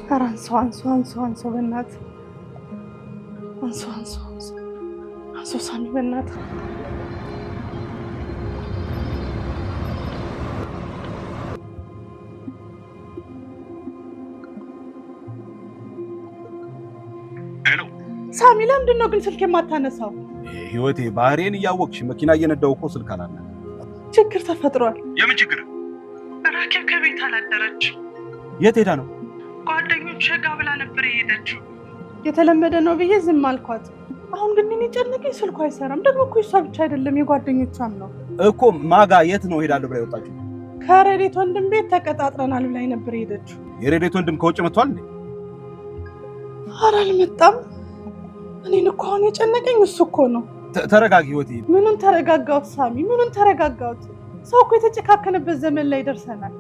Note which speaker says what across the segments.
Speaker 1: ኧረ አንሶ በእናትህ አንሶ ሳሚ በእናትህ ሳሚ ለምንድን ነው ግን ስልክ የማታነሳው?
Speaker 2: ህይወቴ ባህሬን እያወቅሽ መኪና እየነዳው እኮ ስልክ አላነሳ።
Speaker 1: ችግር ተፈጥሯል።
Speaker 2: የምን ችግር?
Speaker 1: ራኬብ ከቤት አላደረች።
Speaker 2: የት ሄዳ ነው?
Speaker 1: ጓደኞች ጋር ብላ ነበር የሄደችው። የተለመደ ነው ብዬ ዝም አልኳት። አሁን ግን እኔ ጨነቀኝ፣ ስልኩ አይሰራም። ደግሞ እኮ እሷ ብቻ አይደለም የጓደኞቿም ነው
Speaker 2: እኮ። ማጋ የት ነው ሄዳለሁ ብላ የወጣችው?
Speaker 1: ከረዴት ወንድም ቤት ተቀጣጥረናል ብላኝ ነበር የሄደችው።
Speaker 2: የረዴት ወንድም ከውጭ መጥቷል እንዴ?
Speaker 1: ኧረ አልመጣም። እኔን እኮ አሁን የጨነቀኝ እሱ እኮ ነው።
Speaker 2: ተረጋጊ ህይወቴ።
Speaker 1: ምኑን ተረጋጋሁት ሳሚ? ምኑን ተረጋጋሁት? ሰው እኮ የተጨካከነበት ዘመን ላይ ደርሰናል።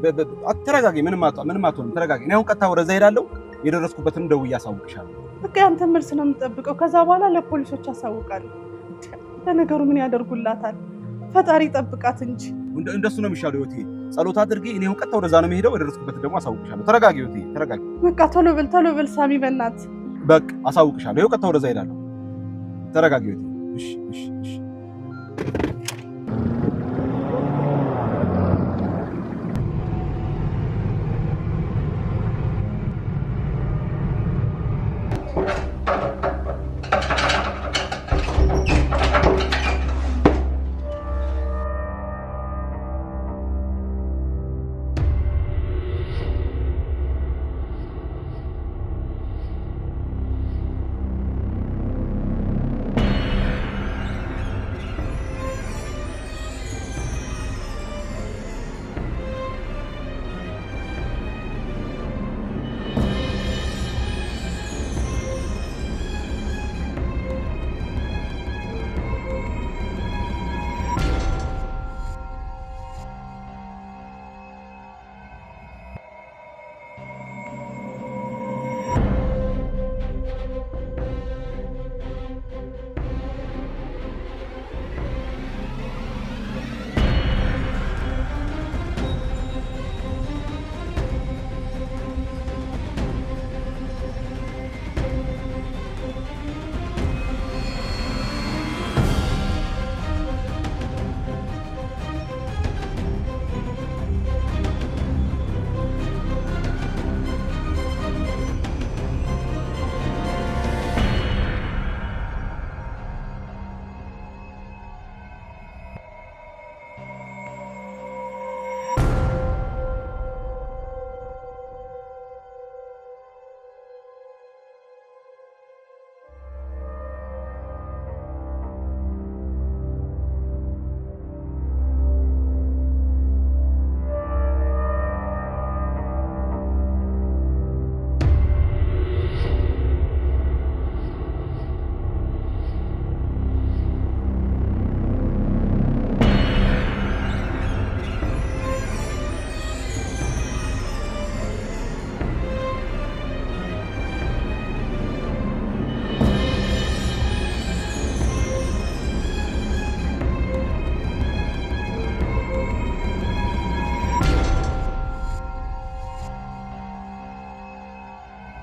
Speaker 2: ተረጋጊ። ምንም አትሆንም። ተረጋጊ። እኔ አሁን ቀጥታ ወደዛ ሄዳለሁ። የደረስኩበትን ደውዬ አሳውቅሻለሁ።
Speaker 1: በቃ ያንተ መልስ ነው የምጠብቀው። ከዛ በኋላ ለፖሊሶች አሳውቃለሁ። ለነገሩ ምን ያደርጉላታል? ፈጣሪ ጠብቃት እንጂ።
Speaker 2: እንደሱ ነው የሚሻለው ህይወቴ። ጸሎት አድርጌ እኔ አሁን ቀጥታ ወደዛ ነው የምሄደው። የደረስኩበትን ደግሞ አሳውቅሻለሁ። ተረጋጊ ህይወቴ፣ ተረጋጊ።
Speaker 1: በቃ ቶሎ በል ሳሚ በእናትህ።
Speaker 2: በቃ አሳውቅሻለሁ። ይኸው ቀጥታ ወደዛ ሄዳለሁ። ተረጋጊ ህይወቴ። እሺ።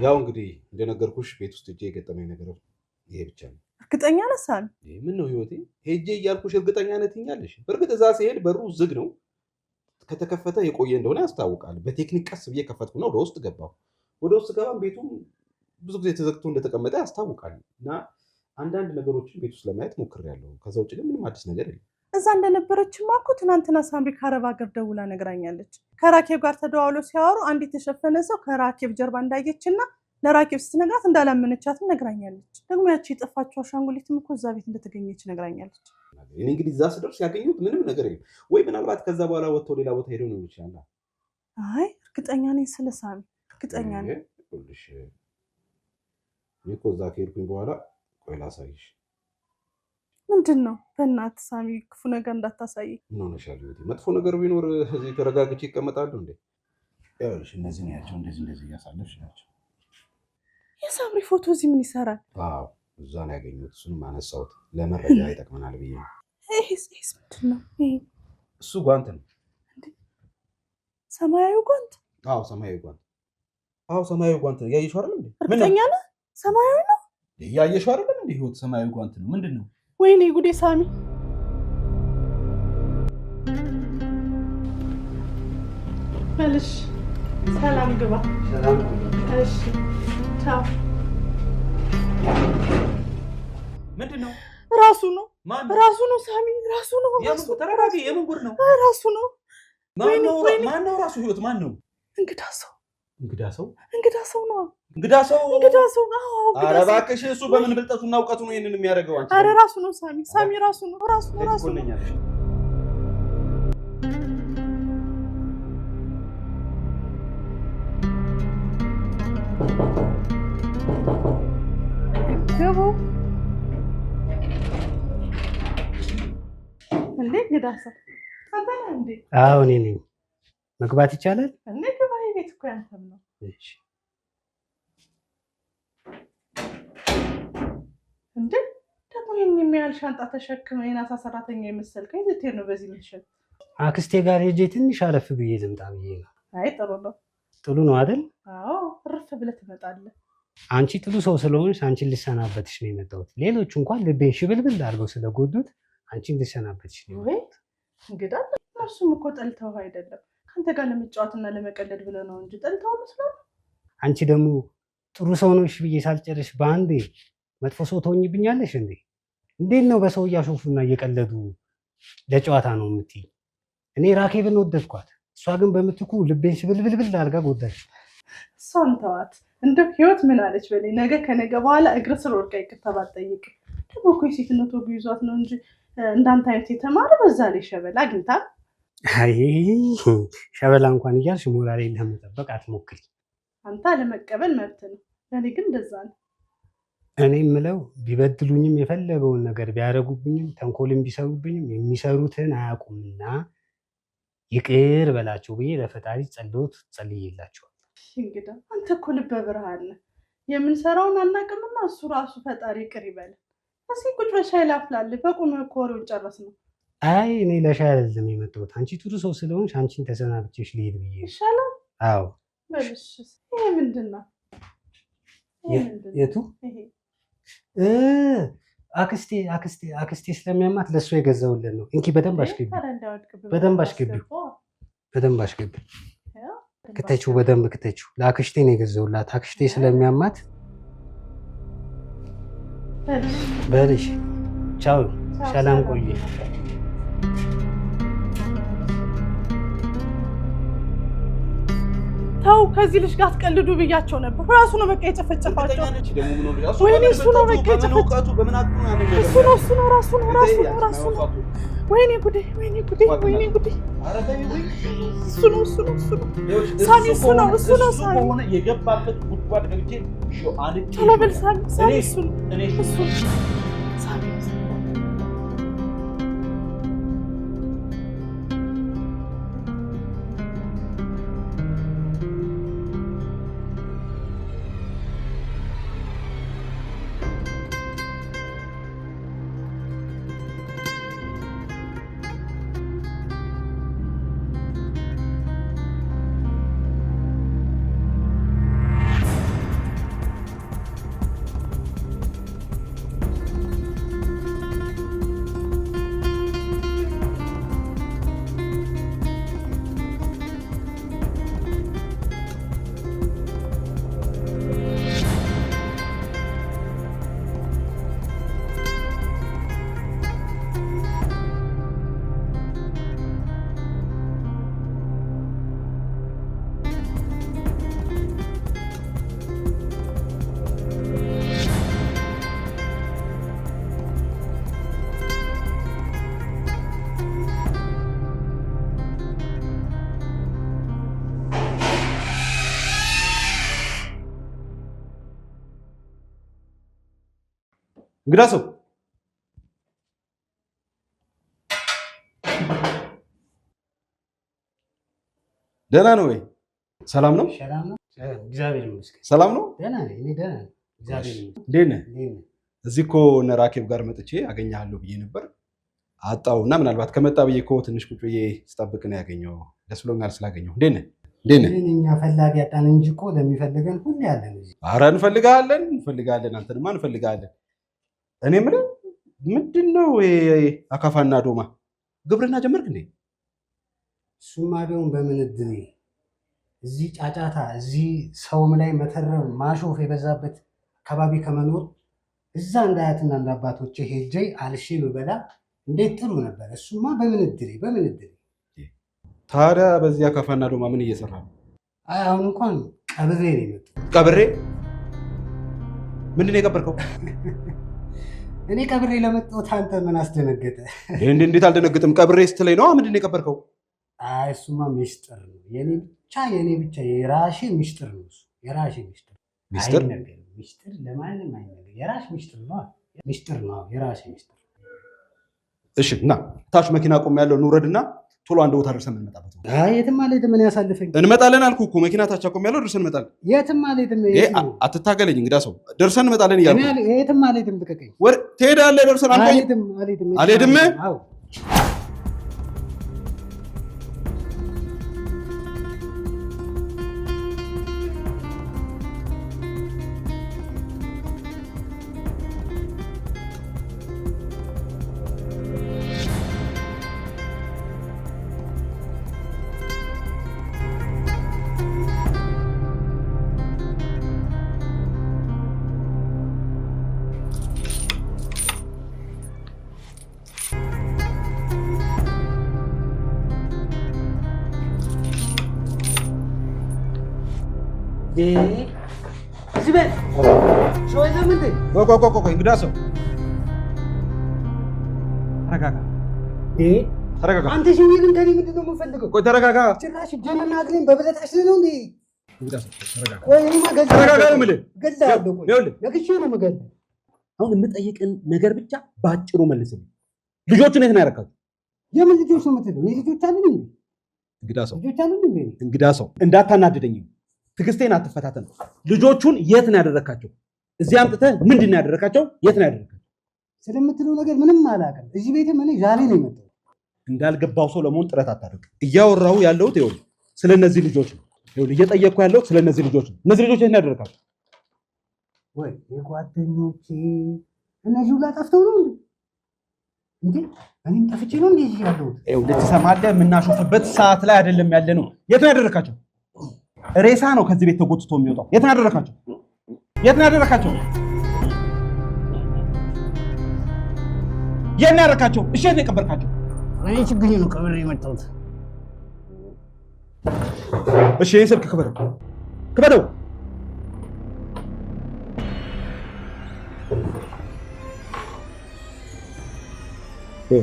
Speaker 2: ያው እንግዲህ እንደነገርኩሽ ቤት ውስጥ እጄ የገጠመኝ ነገር ይሄ ብቻ ነው።
Speaker 1: እርግጠኛ ነህ ሳሚ?
Speaker 2: ምን ነው ህይወቴ፣ ሄጄ እያልኩሽ እርግጠኛ ነህ ትይኛለሽ? በእርግጥ እዛ ሲሄድ በሩ ዝግ ነው። ከተከፈተ የቆየ እንደሆነ ያስታውቃል። በቴክኒክ ቀስ ብዬ ከፈትኩና ወደ ውስጥ ገባሁ። ወደ ውስጥ ገባም ቤቱም ብዙ ጊዜ ተዘግቶ እንደተቀመጠ ያስታውቃል። እና አንዳንድ ነገሮችን ቤት ውስጥ ለማየት ሞክሬያለሁ። ከዛ ውጭ ግን ምንም አዲስ ነገር የለም።
Speaker 1: እዛ እንደነበረችማ እኮ ትናንትና ሳምሪ ከአረብ ሀገር ደውላ ነግራኛለች። ከራኬብ ጋር ተደዋውለው ሲያወሩ አንድ የተሸፈነ ሰው ከራኬብ ጀርባ እንዳየችና ለራኬብ ስትነግራት እንዳላመነቻትም ነግራኛለች። ደግሞ ያቺ የጠፋችው አሻንጉሊትም እኮ እዛ ቤት እንደተገኘች ነግራኛለች።
Speaker 2: እኔ እንግዲህ እዛ ስደርስ ያገኘሁት ምንም ነገር የለም። ወይ ምናልባት ከዛ በኋላ ወጥቶ ሌላ ቦታ ሄደው ነው ይችላል።
Speaker 1: አይ እርግጠኛ ነኝ ስለ ሳሚ እርግጠኛ ነኝ።
Speaker 2: እኔ እኮ እዛ ከሄድኩኝ በኋላ ቆይ ላሳይሽ።
Speaker 1: ምንድን ነው? በእናትህ ሳሚ ክፉ ነገር እንዳታሳይ።
Speaker 2: ምን ሆነሻል? መጥፎ ነገር ቢኖር እዚህ ተረጋግቼ ይቀመጣሉ እንዴ? ያውልሽ እነዚህ ናቸው፣ እንደዚህ እያሳለፍሽ ናቸው።
Speaker 1: የሳምሪ ፎቶ እዚህ ምን ይሰራል?
Speaker 2: አዎ እዛ ነው ያገኘሁት። እሱንም አነሳሁት ለመረጃ ይጠቅመናል ብዬ ነው።
Speaker 1: ይሄስ ምንድን ነው?
Speaker 2: እሱ ጓንት ነው።
Speaker 1: ሰማያዊ ጓንት?
Speaker 2: አዎ ሰማያዊ ጓንት። አዎ ሰማያዊ ጓንት ነው። ያየሽው አይደል እንዴ?
Speaker 1: እርግጠኛ ነህ? ሰማያዊ ነው?
Speaker 2: ያየሽው አይደል እንዴ? ህይወት ሰማያዊ ጓንት ነው። ምንድነው?
Speaker 1: ወይኔ ጉዴ ሳሚ። መልሽ ሰላም ግባ።
Speaker 3: ሰላም።
Speaker 1: እሺ ቻው።
Speaker 2: ምንድነው?
Speaker 1: ራሱ ነው
Speaker 2: ማን
Speaker 1: ራሱ ነው ሳሚ፣ ራሱ ነው።
Speaker 2: ተረጋጊ። የምን ጉድ ነው?
Speaker 1: ራሱ ነው።
Speaker 2: ማን ነው ራሱ? ህይወት ማን ነው?
Speaker 1: እንግዳ ሰው ነው።
Speaker 2: እንግዳ ሰው
Speaker 1: ነው።
Speaker 2: ኧረ እባክሽ እሱ በምን ብልጠቱና እውቀቱ ነው ይሄንን የሚያደርገው? አንቺ
Speaker 1: ኧረ ራሱ ነው ሳሚ ራሱ ነው። ገቡ እንዴ? እንግዳ ሰው አንተ ነህ እንዴ?
Speaker 3: አዎ እኔ ነኝ። መግባት ይቻላል
Speaker 1: እንዴ? ግባ። ቤት እኮ ያንተም ነው።
Speaker 3: እሺ።
Speaker 1: እንዴ ደግሞ ይሄን የሚያህል ሻንጣ ተሸክመ የናሳ ሰራተኛ የመሰልከኝ ልትሄድ ነው በዚህ ምሽት?
Speaker 3: አክስቴ ጋር ሄጄ ትንሽ አረፍ ብዬ ልምጣ ብዬ ነው።
Speaker 1: አይ ጥሩ ነው።
Speaker 3: ጥሩ ነው አይደል?
Speaker 1: አዎ እረፍ ብለህ ትመጣለህ።
Speaker 3: አንቺ ጥሩ ሰው ስለሆንሽ አንቺን ልሰናበትሽ ነው የመጣሁት። ሌሎቹ እንኳን ልቤን ሽብልብል አድርገው ስለጎዱት አንቺን ልሰናበትሽ ነው የመጣሁት።
Speaker 1: እንግዳ እነሱም እኮ ጠልተው አይደለም ከአንተ ጋር ለመጫወትና ለመቀለድ ብለህ ነው እንጂ ጠልተው መስሎህ።
Speaker 3: አንቺ ደግሞ ጥሩ ሰው ነሽ ብዬ ሳልጨርሽ በአንዴ መጥፎ ሰው ትሆኝብኛለሽ እንዴ? እንዴት ነው በሰው እያሾፉና እየቀለዱ ለጨዋታ ነው የምትይ? እኔ ራኬብን ወደድኳት፣ እሷ ግን በምትኩ ልቤን ሽብልብልብል አድርጋ ጎዳች።
Speaker 1: እሷን ተዋት። እንደው ህይወት ምን አለች በለኝ። ነገ ከነገ በኋላ እግር ስር ወድቃ ይቅርታ ባትጠይቅ ደግሞ እኮ የሴትነት ወጉ ይዟት ነው እንጂ እንዳንተ አይነት የተማረ በዛ ላይ ሸበላ አግኝታ።
Speaker 3: አይ ሸበላ እንኳን እያልሽ ሞራሌን ለመጠበቅ አትሞክሪ።
Speaker 1: አንተ ለመቀበል መብት ነው፣ ለእኔ ግን እንደዛ ነው።
Speaker 3: እኔ የምለው ቢበድሉኝም የፈለገውን ነገር ቢያደርጉብኝም ተንኮልም ቢሰሩብኝም የሚሰሩትን አያውቁምና ይቅር በላቸው ብዬ ለፈጣሪ ጸሎት ጸልዬላቸዋል።
Speaker 1: እንግዳ አንተ እኮ ልበ ብርሃን ነህ። የምንሰራውን አናውቅምና እሱ ራሱ ፈጣሪ ይቅር ይበል። እስኪ ቁጭ በሻይ ላፍላልህ። በቁም እኮ ወሬውን ጨረስ ነው።
Speaker 3: አይ እኔ ለሻይ አይደለም የመጣሁት። አንቺ ጥሩ ሰው ስለሆንሽ አንቺን ተሰናብቼሽ ልሄድ ብዬ።
Speaker 1: ይሻላል።
Speaker 3: አዎ
Speaker 1: በልሽ። ይሄ ምንድን ነው?
Speaker 3: የቱ? አክስቴ ስለሚያማት ለእሱ የገዛውልን ነው። እንኪ በደንብ አሽገቢ፣ በደንብ አሽገቢ። ክተችው፣ በደንብ ክተችው። ለአክስቴ ነው የገዛውላት። አክስቴ ስለሚያማት በልሽ። ቻው፣ ሰላም ቆይ።
Speaker 1: ተው ከዚህ ልጅ ጋር አትቀልዱ ብያቸው ነበር። ራሱ ነው በቃ የጨፈጨፋቸው። ወይኔ እሱ ነው በቃ የጨፈጨፋቸው። እሱ ነው ራሱ ነው። ወይኔ ጉዴ! እሱ ነው ሳሚ፣ እሱ ነው ሳሚ።
Speaker 2: የገባበት ጉድጓድ ገብቼ
Speaker 1: ቶሎ በል ሳሚ፣ እሱ ነው ሳሚ።
Speaker 2: እንግዳ ሰው ደህና ነው ወይ? ሰላም ነው?
Speaker 3: እግዚአብሔር ይመስገን።
Speaker 2: ሰላም ነው?
Speaker 3: ደህና ነኝ እኔ ደህና ነኝ። እግዚአብሔር ይመስገን።
Speaker 2: እንዴት ነህ? እዚህ እኮ እነ ራኬብ ጋር መጥቼ አገኘሃለሁ ብዬ ነበር አጣው እና ምናልባት ከመጣ ብዬ እኮ ትንሽ ቁጭ ብዬ ስጠብቅ ነው ያገኘው። ደስ ብሎኛል ስላገኘው። እንዴት ነህ?
Speaker 3: እኛ ፈላጊ ያጣን እንጂ እኮ ለሚፈልገን ሁሉ ያለን እዚህ።
Speaker 2: ኧረ እንፈልጋለን፣ አንተንማ እንፈልጋለን። እኔ የምልህ ምንድን ነው አካፋና ዶማ ግብርና ጀመርክ እንዴ?
Speaker 3: እሱማ ቢሆን በምን እድሌ እዚህ ጫጫታ፣ እዚህ ሰውም ላይ መተረም ማሾፍ የበዛበት አካባቢ ከመኖር እዛ እንደ አያትና እንደ አባቶቼ ሄጄ አልሼ ብበላ እንዴት ጥሩ ነበር። እሱማ በምን እድሌ።
Speaker 2: ታዲያ በዚህ አካፋና ዶማ ምን እየሰራ ነው?
Speaker 3: አይ አሁን እንኳን ቀብሬ ነው የመጣው።
Speaker 2: ቀብሬ? ምንድን ነው የቀበርከው?
Speaker 3: እኔ ቀብሬ ለመጣሁት አንተ ምን አስደነገጠ?
Speaker 2: እንዴት አልደነግጥም? ቀብሬ ስትለኝ ነው። ምንድን ነው የቀበርከው?
Speaker 3: አይ እሱማ ሚስጥር ነው። የኔ ብቻ የራሴ ሚስጥር ነው። እሱ የራሴ ሚስጥር አይነገርም። ሚስጥር ለማንም አይነገር። የራሴ ሚስጥር ነው። የራሴ ሚስጥር።
Speaker 2: እሺ እና ታች መኪና ቆም ያለው እንውረድና ቶሎ አንድ ቦታ ደርሰን እንመጣበት።
Speaker 3: አይ የትም አልሄድም። ምን ያሳልፈኝ?
Speaker 2: እንመጣለን አልኩህ እኮ መኪና ታች ቆም ያለው ደርሰን እንመጣለን።
Speaker 3: የትም አልሄድም።
Speaker 2: አትታገለኝ እንግዳ ሰው። ደርሰን እንመጣለን እያልኩህ።
Speaker 3: የትም አልሄድም። ልቀቀኝ።
Speaker 2: ትሄዳለህ። ደርሰን
Speaker 3: አልሄድም።
Speaker 2: አልሄድም።
Speaker 3: እዚህ ቤት ሰው የለም እንዴ?
Speaker 2: ቆይ እንግዳ ሰው ተረጋጋ።
Speaker 3: አንተ ሰውዬ ግን ከእኔ ምንድን ነው የምፈልገው?
Speaker 2: ቆይ ተረጋጋ።
Speaker 3: ጭራሽ እጄንና እግሬን በብረት አስረህ ነው እንዴ?
Speaker 2: እንግዳ ሰው ተረጋጋ።
Speaker 3: ቆይ እኔማ
Speaker 2: ተረጋጋ ነው የምልህ።
Speaker 3: እገድልሃለሁ። ቆይ ነግቼ ነው የምገልህ።
Speaker 2: አሁን የምጠይቅን ነገር ብቻ በአጭሩ መልስልኝ። ልጆቹን የት ነው ያደረካቸው?
Speaker 3: የምን ልጆች ነው የምትለው? እኔ ልጆች አሉኝ እንዴ?
Speaker 2: እንግዳ ሰው
Speaker 3: ልጆች አሉኝ እንዴ?
Speaker 2: እንግዳ ሰው እንዳታናድደኝ። ትዕግስቴን አትፈታተን። ልጆቹን የት ነው ያደረካቸው? እዚህ አምጥተህ ምንድን ነው ያደረካቸው? የት ነው ያደረካቸው?
Speaker 3: ስለምትለው ነገር ምንም አላውቅም። እዚህ ቤት ምን ዛሬ ነው የመጣው።
Speaker 2: እንዳልገባው ሰው ለመሆን ጥረት አታደርግ። እያወራሁ ያለሁት ይኸውልህ ስለነዚህ ልጆች ነው። ይኸውልህ እየጠየቅኩ ያለሁት ስለነዚህ ልጆች ነው። እነዚህ ልጆች የት ነው ያደረካቸው?
Speaker 3: ወይ የጓደኞቼ እነዚህ ሁላ ጠፍተው ነው እንዴ? እኔም ጠፍቼ ነው እንዴ እዚህ ያለሁት?
Speaker 2: ይኸውልህ ትሰማለህ፣ የምናሾፍበት ሰዓት ላይ አይደለም ያለ ነው። የት ነው ያደረካቸው? ሬሳ ነው ከዚህ ቤት ተጎትቶ የሚወጣው። የት ነው ያደረካቸው? የት ነው ያደረካቸው? የት ነው ያደረካቸው? እሺ የት ነው የቀበርካቸው?
Speaker 3: እኔ ችግኝ ነው ቀብሬ የመጣሁት።
Speaker 2: እሺ ይሄን ስልክ ክበደው።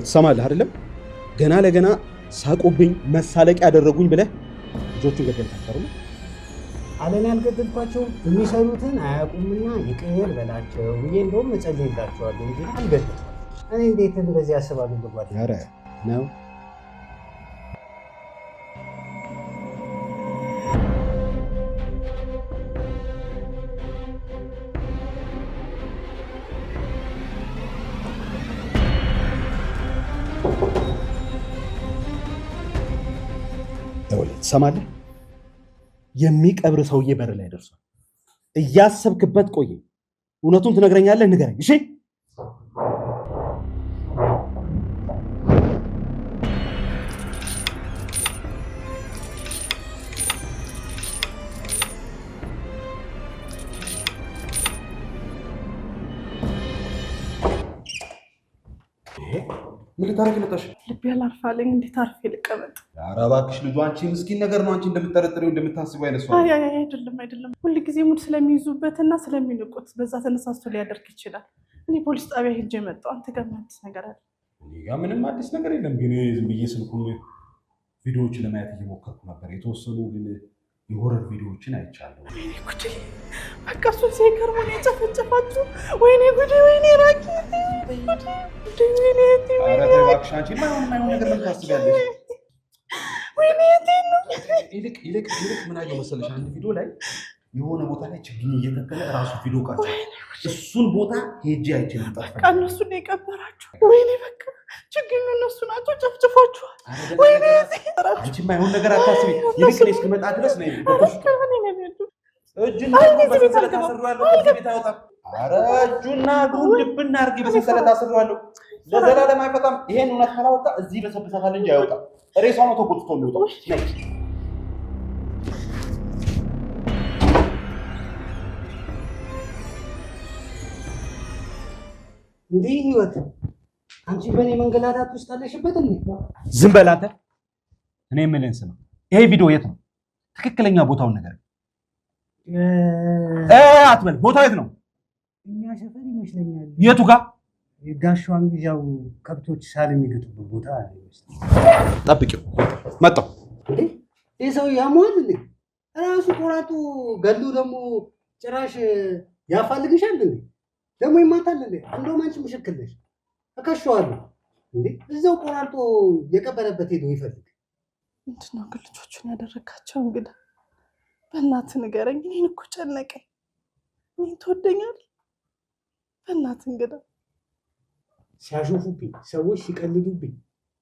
Speaker 2: ትሰማለህ አይደለም? ገና ለገና ሳቁብኝ መሳለቂያ ያደረጉኝ ብለህ ልጆቹን ገደልካቸው አይደል?
Speaker 3: አለን ያልገደልኳቸውም የሚሰሩትን አያውቁምና ይቅር በላቸው ብዬ እንደውም እጸልይላቸዋለሁ እንጂ አልገደልኳቸውም። እኔ እንዴት እንደዚህ ያስባሉ? ልጓት
Speaker 2: ኧረ ነው ትሰማለህ? የሚቀብር ሰውዬ በር ላይ ደርሷል። እያሰብክበት ቆይ። እውነቱን ትነግረኛለህ? ንገረኝ። እሺ ምን ልታረግ መጣሽ?
Speaker 1: ልቤ አላርፋለኝ። እንዴት አርፌ ልቀመጥ?
Speaker 2: ኧረ እባክሽ ልጁ አንቺ ምስኪን ነገር ነው። አንቺ እንደምትጠረጥሪው እንደምታስበው አይነት ሰው
Speaker 1: አይደለም። ሁልጊዜ ሙድ ስለሚይዙበትና ስለሚንቁት በዛ ተነሳስቶ ሊያደርግ ይችላል። እኔ ፖሊስ ጣቢያ ሄጄ መጣሁ። አንተ ጋር ምን አዲስ ነገር አለ?
Speaker 2: እኔ ጋር ምንም አዲስ ነገር የለም፣ ግን ዝም ብዬ ስልኩን ቪዲዮዎችን ለማየት እየሞከርኩ ነበር። የተወሰኑ ግን የሆረር ቪዲዮዎችን አይቻለሁ።
Speaker 1: ወይኔ ጉዴ! በቃ እሱን ሳይቀርቡን የጨፈጨፋችሁ። ወይኔ ጉዴ! ወይኔ ራኪ!
Speaker 2: ኧረ ተይ እባክሽ አንቺ የማይሆን ነገር ምን ታስቢያለሽ?
Speaker 1: ወይኔ
Speaker 2: ይልቅ ምን አየሁ መሰለሽ? አንድ ቪዲዮ ላይ የሆነ ቦታ ላይ ችግኝ እየተከለ ራሱ ቪዲዮ ቃጭ እሱን ቦታ ሄጄ አይቼ ልጣፍ
Speaker 1: በቃ እነሱ ነው የቀበራቸው። ወይኔ በቃ ችግኙ እነሱ ናቸው፣ ጨፍጭፏቸዋል። ወይኔ
Speaker 2: አንቺማ የሆነ ነገር አታስቢ። ይልቅ እኔ እስክመጣ ድረስ ነው እጁና በሰንሰለት አስሬዋለሁ። ከዚህ ቤት አይወጣም። ኧረ እጁና እግሩን ድብና አድርጌ በሰንሰለት አስሬዋለሁ። ለዘላለም አይፈታም። ይሄን እውነት ካላወጣ እዚህ በሰብሰታል እንጂ አይወጣም። ሬሳው ነው ተጎትቶ የሚወጣው።
Speaker 3: እንዴ ህይወት፣ አንቺ በእኔ መንገላታት ውስጥ አለሽበት እንዴ?
Speaker 4: ዝም በል አንተ። እኔ የምልህን ስማ። ይሄ ቪዲዮ የት ነው? ትክክለኛ ቦታውን ነገር አትበል። ቦታው የት ነው?
Speaker 3: እኛ ሰፈር ይመስለኛል።
Speaker 4: የቱ ጋር?
Speaker 3: ጋሻዋን ጊዜው ከብቶች ሳር የሚገጡበት ቦታ ይመስላል።
Speaker 2: ጠብቂው፣ መጣሁ።
Speaker 3: እንዴ ይህ ሰው ያሟል እንዴ? ራሱ ቆራጡ ገሉ ደግሞ ጭራሽ ያፋልግሻል እንዴ? ደግሞ ይማታል እንዴ? እንደውም አንቺ ምሽክል ነሽ። እከሸዋለሁ እንዴ? እዛው ቆራርጦ የቀበረበት ሄዶ ይፈልግ።
Speaker 1: ምንድን ነው ግን ልጆቹን ያደረጋቸው? እንግዳ በእናትህ ንገረኝ። እኔን እኮ ጨነቀኝ። እኔን ትወደኛለህ? በእናትህ እንግዳ
Speaker 3: ሲያሾፉብኝ፣ ሰዎች ሲቀልዱብኝ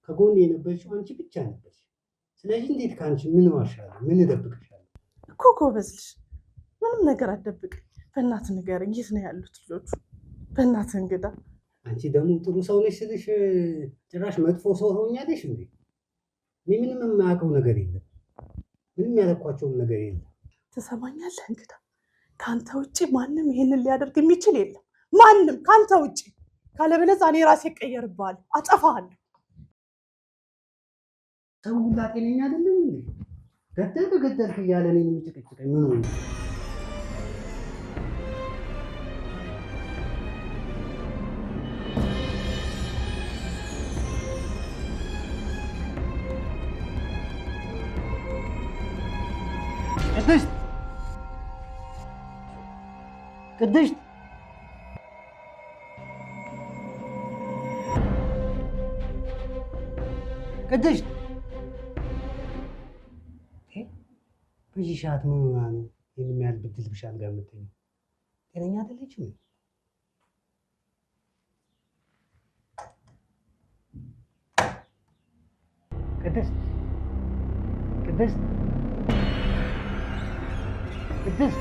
Speaker 3: ከጎን የነበረችው አንቺ ብቻ ነበርሽ። ስለዚህ እንዴት ከአንቺ ምን ዋሻለሁ? ምን እደብቅሻለሁ?
Speaker 1: እኮ ጎበዝ ልጅ፣ ምንም ነገር አትደብቅኝ። በእናትህ ንገረኝ፣ የት ነው ያሉት ልጆቹ? በእናትህ እንግዳ።
Speaker 3: አንቺ ደግሞ ጥሩ ሰው ነሽ ስልሽ ጭራሽ መጥፎ ሰው ሆኛለሽ እንዴ? እኔ ምንም የማያውቀው ነገር የለም። ምንም ያለኳቸውም ነገር የለም።
Speaker 1: ትሰማኛለህ እንግዳ? ከአንተ ውጭ ማንም ይሄንን ሊያደርግ የሚችል የለም። ማንም ከአንተ ውጭ። ካለበለዚያ እኔ ራሴ እቀየርብሃለሁ፣ አጠፋሃለሁ።
Speaker 3: ሰው ሁላ ጤነኛ አይደለም እንዴ? ገደልክ እያለ እኔን የሚጭቅጭቀኝ ምን ሆነ? ቅድስት ቅድስት በዚህ ሰዓት ምን ሆና ነው ይህን የሚያህል ብድል ብሻ ጋር የምትተኛው? ጤነኛ አይደለችም። ቅድስት ቅድስት ቅድስት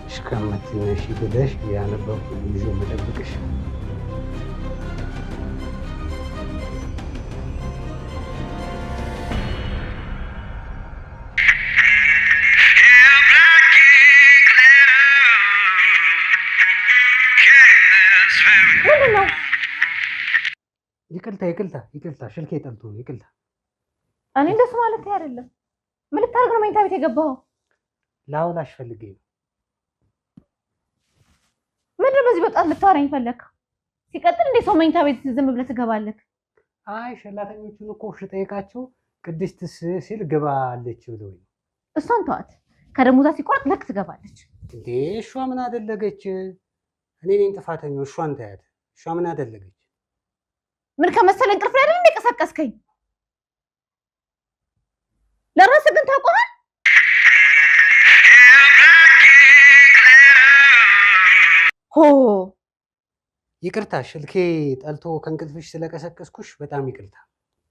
Speaker 3: እስከምትነሺ ብለሽ ያነበብኩ ጊዜ መጠብቅሽ ይቅርታ ስልኬ ጠልቶ ነው። ይቅርታ።
Speaker 5: እኔ እንደሱ ማለት አይደለም። ምን ልታደርግ ነው መኝታ ቤት የገባኸው?
Speaker 3: ላውላሽ ፈልጌ ነው።
Speaker 5: ምንድን ነው በዚህ በጣም ልታወራኝ ፈለክ? ሲቀጥል እንዴት ሰው መኝታ ቤት ዝም ብለህ ትገባለህ?
Speaker 3: አይ ሸላተኞቹን እኮ ስጠይቃቸው ቅድስትስ ሲል ግባ አለች ብለውኝ።
Speaker 5: እሷን ተዋት። ከደሞዛ ሲቆርጥ ለክ ትገባለች
Speaker 3: እንዴ? እሷ ምን አደለገች? እኔ ነኝ ጥፋተኛው። እሷን ታያት። እሷ ምን አደለገች?
Speaker 5: ምን ከመሰለ እንቅልፍ ላይ አይደል እንደቀሰቀስከኝ? ለራስህ ግን ታውቀዋል። ሆ
Speaker 3: ይቅርታ፣ ስልኬ ጠልቶ ከእንቅልፍሽ ስለቀሰቀስኩሽ በጣም ይቅርታ።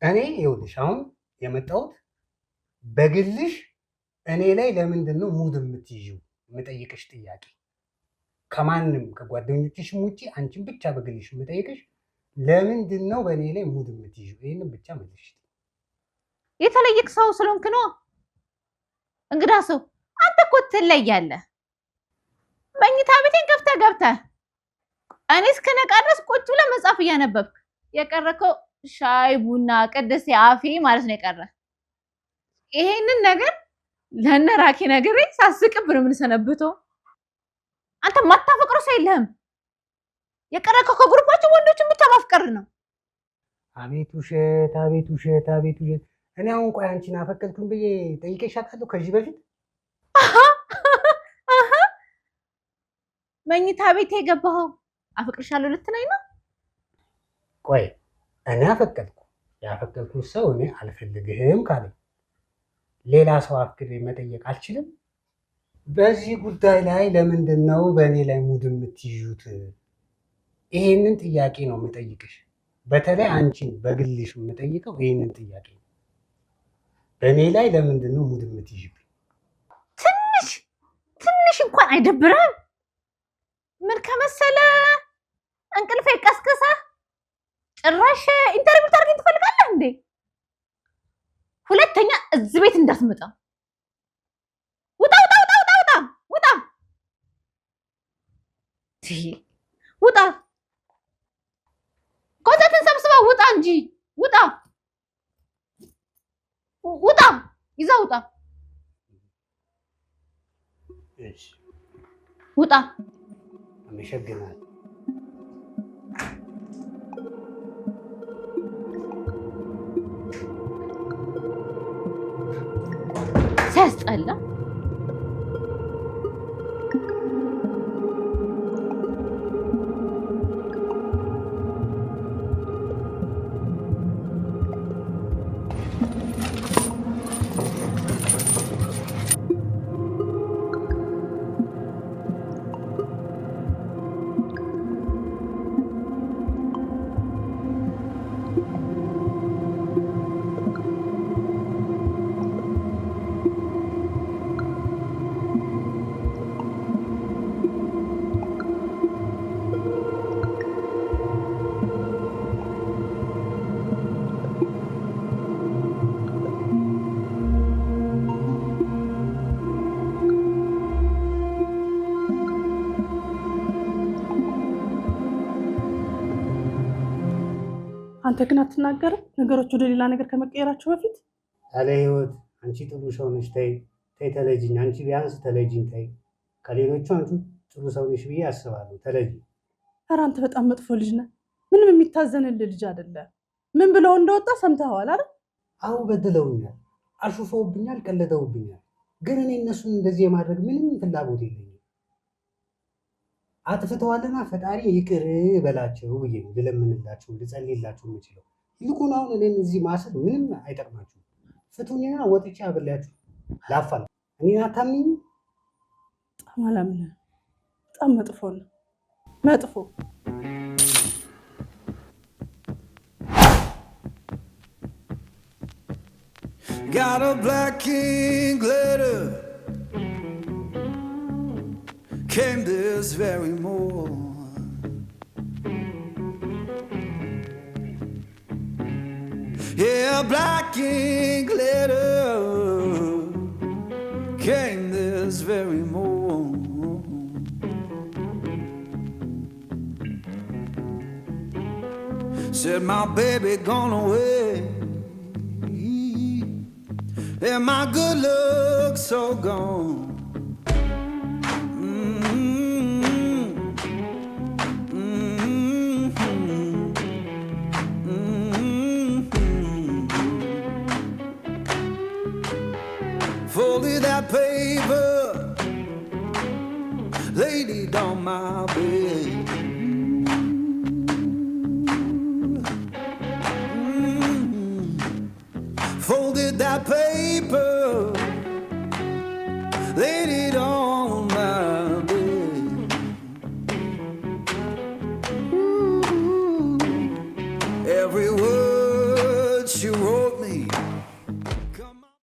Speaker 3: እኔ ይኸውልሽ አሁን የመጣሁት በግልሽ እኔ ላይ ለምንድን ነው ሙድ የምትይዥው? የምጠይቅሽ ጥያቄ ከማንም ከጓደኞችሽም ውጪ አንቺን ብቻ በግልሽ የምጠይቅሽ ለምንድን ነው በእኔ ላይ ሙድ የምትይዥው? ይህንን ብቻ መልሽ።
Speaker 5: የተለየክ ሰው ስለሆንክ ነው። እንግዳ ሰው አንተ እኮ ትለያለህ። መኝታ ቤቴን ከፍተህ ገብተህ እኔ እስከነቃ ድረስ ቁጭ ብለህ መጽሐፍ እያነበብክ የቀረከው ሻይ ቡና ቅድስት አፌ ማለት ነው የቀረ። ይሄንን ነገር ለነራኪ ነገሬ ሳስቅብ ነው የምንሰነብተው። አንተ ማታፈቅረው ሰው የለህም። የቀረከው ከግሩፓችን ወንዶችን ብቻ ማፍቀር ነው።
Speaker 3: አቤት ውሸት፣ አቤት ውሸት፣ አቤት ውሸት። እኔ አሁን ቆይ አንቺን አፈቀድኩኝ ብዬ ጠይቄሽ አውቃለሁ ከዚህ በፊት?
Speaker 5: መኝታ ቤት የገባኸው አፈቅርሻለሁ ልትለኝ ነው?
Speaker 3: ቆይ እኔ አፈቀድኩ ያፈቀድኩት ሰው እኔ አልፈልግህም ካለኝ ሌላ ሰው አፍቅሬ መጠየቅ አልችልም? በዚህ ጉዳይ ላይ ለምንድን ነው በእኔ ላይ ሙድ የምትይዙት? ይሄንን ጥያቄ ነው የምጠይቅሽ። በተለይ አንቺን በግልሽ የምጠይቀው ይሄንን ጥያቄ ነው። በእኔ ላይ ለምንድን ነው ሙድ የምትይዥብኝ?
Speaker 5: ትንሽ እንኳን አይደብርም? ምን ከመሰለ እንቅልፌ ቀስቅሳ ጭራሽ ኢንተርቪው ታርገኝ ትፈልጋለህ እንዴ? ሁለተኛ እዚህ ቤት እንዳትመጣ። ውጣ ውጣ ውጣ ውጣ ውጣ ውጣ ውጣ። ኮንሰርትን ሰብስባ ውጣ እንጂ ውጣ ውጣ፣ ይዛ ውጣ ውጣ።
Speaker 3: አመሰግናለሁ።
Speaker 5: ሲያስጠላ።
Speaker 1: አንተ ግን አትናገርም? ነገሮች ወደ ሌላ ነገር ከመቀየራቸው በፊት
Speaker 3: ያለ ህይወት አንቺ ጥሩ ሰው ነሽ። ተይ ተለጂኝ። አንቺ ቢያንስ ተለጂኝ። ተይ ከሌሎቹ አንቺ ጥሩ ሰው ነሽ ብዬ አስባለሁ። ተለጂኝ።
Speaker 1: ኧረ አንተ በጣም መጥፎ ልጅ ነህ። ምንም የሚታዘንልህ ልጅ አይደለም። ምን ብለው እንደወጣ ሰምተኸዋል አይደል?
Speaker 3: አዎ በድለውኛል፣ አሹፈውብኛል፣ ቀለደውብኛል። ግን እኔ እነሱን እንደዚህ የማድረግ ምንም ፍላጎት የለኝም። አጥፍተዋልና ፈጣሪ ይቅር በላቸው ብዬ ነው ልለምንላቸው ልጸልይላቸው የምችለው። ይልቁን አሁን እኔን እዚህ ማሰር ምንም አይጠቅማችሁም። ፍቱኝና ወጥቼ አብሬያችሁ ላፋል። እኔን አታምኚኝ?
Speaker 1: በጣም አላምንህም። በጣም መጥፎ ነው፣ መጥፎ።
Speaker 6: Got a black king letter came this very morning. Yeah, black ink letter came this very morning. Said my baby gone away, and my good luck so gone. Folded that paper, laid it on my bed. Folded that paper,